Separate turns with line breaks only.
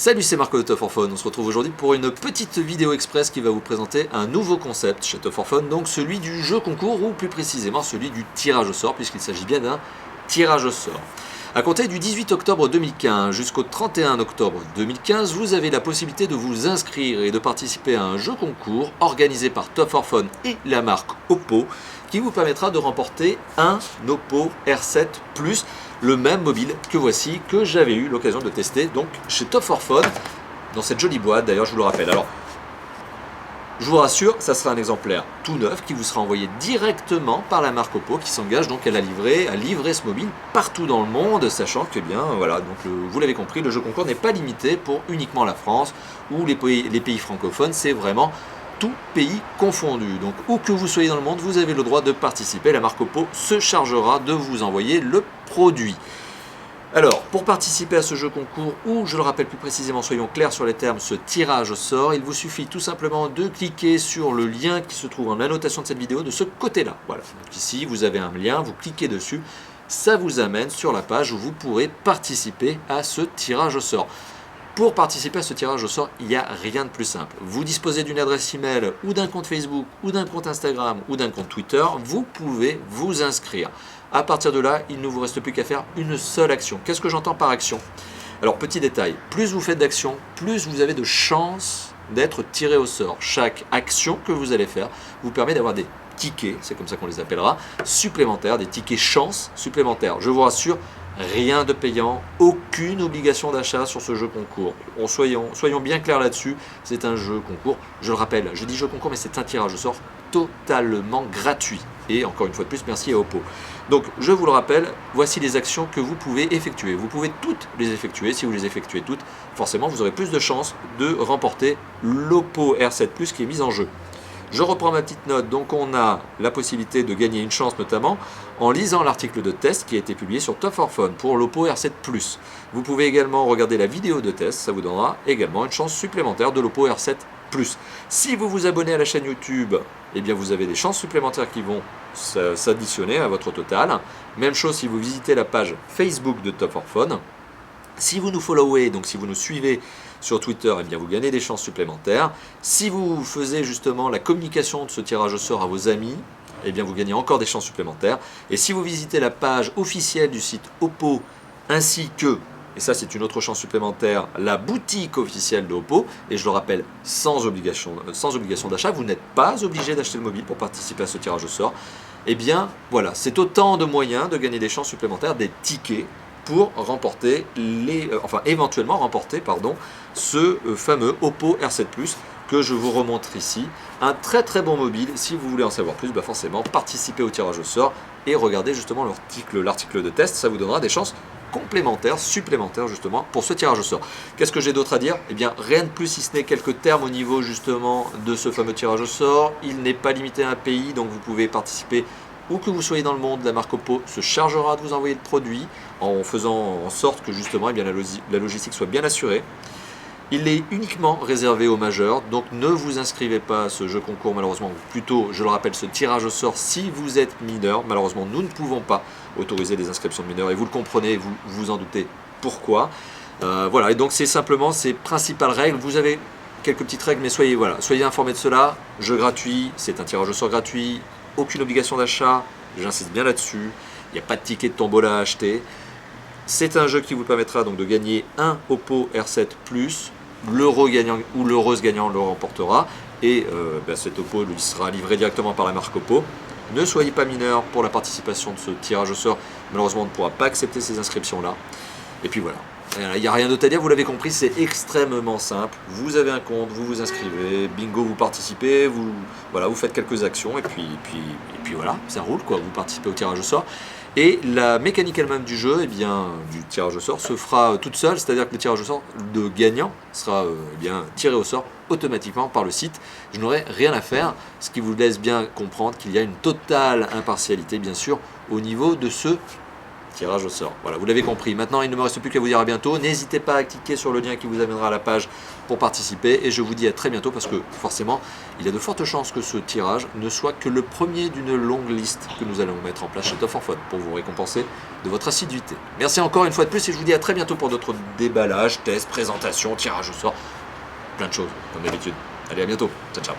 Salut, c'est Marco de Top for Fun. On se retrouve aujourd'hui pour une petite vidéo express qui va vous présenter un nouveau concept chez Top for Fun, donc celui du jeu concours ou plus précisément celui du tirage au sort puisqu'il s'agit bien d'un tirage au sort. A compter du 18 octobre 2015 jusqu'au 31 octobre 2015, vous avez la possibilité de vous inscrire et de participer à un jeu concours organisé par Top for Fun et la marque Oppo qui vous permettra de remporter un Oppo R7 Plus, le même mobile que voici, que j'avais eu l'occasion de tester donc chez Top for Fun, dans cette jolie boîte d'ailleurs, je vous le rappelle. Alors, je vous rassure, ça sera un exemplaire tout neuf qui vous sera envoyé directement par la marque Oppo qui s'engage donc à livrer ce mobile partout dans le monde, sachant que bien voilà, donc vous l'avez compris, le jeu concours n'est pas limité pour uniquement la France ou les pays francophones, c'est vraiment tout pays confondu. Donc où que vous soyez dans le monde, vous avez le droit de participer. La marque Oppo se chargera de vous envoyer le produit. Alors, pour participer à ce jeu concours, ou je le rappelle plus précisément, soyons clairs sur les termes, ce tirage au sort, il vous suffit tout simplement de cliquer sur le lien qui se trouve en annotation de cette vidéo de ce côté-là. Voilà, donc ici vous avez un lien, vous cliquez dessus, ça vous amène sur la page où vous pourrez participer à ce tirage au sort. Pour participer à ce tirage au sort, il n'y a rien de plus simple. Vous disposez d'une adresse email ou d'un compte Facebook ou d'un compte Instagram ou d'un compte Twitter, vous pouvez vous inscrire. À partir de là, il ne vous reste plus qu'à faire une seule action. Qu'est-ce que j'entends par action? Alors, petit détail, plus vous faites d'actions, plus vous avez de chances d'être tiré au sort. Chaque action que vous allez faire vous permet d'avoir des tickets, c'est comme ça qu'on les appellera, supplémentaires, des tickets chance supplémentaires. Je vous rassure, rien de payant, aucune obligation d'achat sur ce jeu concours. Soyons bien clairs là-dessus, c'est un jeu concours. Je le rappelle, je dis jeu concours, mais c'est un tirage au sort totalement gratuit. Et encore une fois de plus, merci à Oppo. Donc, je vous le rappelle, voici les actions que vous pouvez effectuer. Vous pouvez toutes les effectuer. Si vous les effectuez toutes, forcément, vous aurez plus de chances de remporter l'Oppo R7 Plus qui est mis en jeu. Je reprends ma petite note, donc on a la possibilité de gagner une chance notamment en lisant l'article de test qui a été publié sur Top for Fun pour l'Oppo R7 Plus. Vous pouvez également regarder la vidéo de test, ça vous donnera également une chance supplémentaire de l'Oppo R7 Plus. Si vous vous abonnez à la chaîne YouTube, eh bien vous avez des chances supplémentaires qui vont s'additionner à votre total. Même chose si vous visitez la page Facebook de Top for Fun. Si vous nous followez, donc si vous nous suivez sur Twitter, eh bien vous gagnez des chances supplémentaires. Si vous faisiez justement la communication de ce tirage au sort à vos amis, eh bien vous gagnez encore des chances supplémentaires. Et si vous visitez la page officielle du site Oppo, ainsi que, et ça c'est une autre chance supplémentaire, la boutique officielle de Oppo, et je le rappelle, sans obligation d'achat, vous n'êtes pas obligé d'acheter le mobile pour participer à ce tirage au sort. Eh bien voilà, c'est autant de moyens de gagner des chances supplémentaires, des tickets, pour remporter éventuellement remporter ce fameux Oppo R7 Plus que je vous remontre ici. Un très très bon mobile. Si vous voulez en savoir plus, forcément participez au tirage au sort et regardez justement l'article de test, ça vous donnera des chances complémentaires, supplémentaires justement pour ce tirage au sort. Qu'est-ce que j'ai d'autre à dire? Eh bien rien de plus si ce n'est quelques termes au niveau justement de ce fameux tirage au sort. Il n'est pas limité à un pays, donc vous pouvez participer où que vous soyez dans le monde. La marque Oppo se chargera de vous envoyer le produit en faisant en sorte que justement la logistique soit bien assurée. Il est uniquement réservé aux majeurs, donc ne vous inscrivez pas à ce jeu concours malheureusement, ou plutôt, je le rappelle, ce tirage au sort si vous êtes mineur. Malheureusement, nous ne pouvons pas autoriser des inscriptions de mineurs et vous le comprenez, vous vous en doutez pourquoi. Voilà, et donc c'est simplement ces principales règles. Vous avez quelques petites règles, mais soyez informés de cela. Jeu gratuit, c'est un tirage au sort gratuit, aucune obligation d'achat, j'insiste bien là-dessus, il n'y a pas de ticket de tombola à acheter. C'est un jeu qui vous permettra donc de gagner un Oppo R7 Plus, l'heureux gagnant ou l'heureuse gagnant le remportera, et cet Oppo lui sera livré directement par la marque Oppo. Ne soyez pas mineur pour la participation de ce tirage au sort, malheureusement on ne pourra pas accepter ces inscriptions-là. Et puis voilà. Il n'y a rien d'autre à dire, vous l'avez compris, c'est extrêmement simple. Vous avez un compte, vous vous inscrivez, bingo, vous participez, vous faites quelques actions et puis voilà, ça roule quoi, vous participez au tirage au sort. Et la mécanique elle-même du jeu, du tirage au sort, se fera toute seule, c'est-à-dire que le tirage au sort de gagnant sera tiré au sort automatiquement par le site. Je n'aurai rien à faire, ce qui vous laisse bien comprendre qu'il y a une totale impartialité bien sûr au niveau de ce tirage au sort. Voilà, vous l'avez compris. Maintenant, il ne me reste plus qu'à vous dire à bientôt. N'hésitez pas à cliquer sur le lien qui vous amènera à la page pour participer. Et je vous dis à très bientôt parce que forcément, il y a de fortes chances que ce tirage ne soit que le premier d'une longue liste que nous allons mettre en place chez Top 4 Fun pour vous récompenser de votre assiduité. Merci encore une fois de plus et je vous dis à très bientôt pour d'autres déballages, tests, présentations, tirages au sort, plein de choses comme d'habitude. Allez, à bientôt. Ciao, ciao.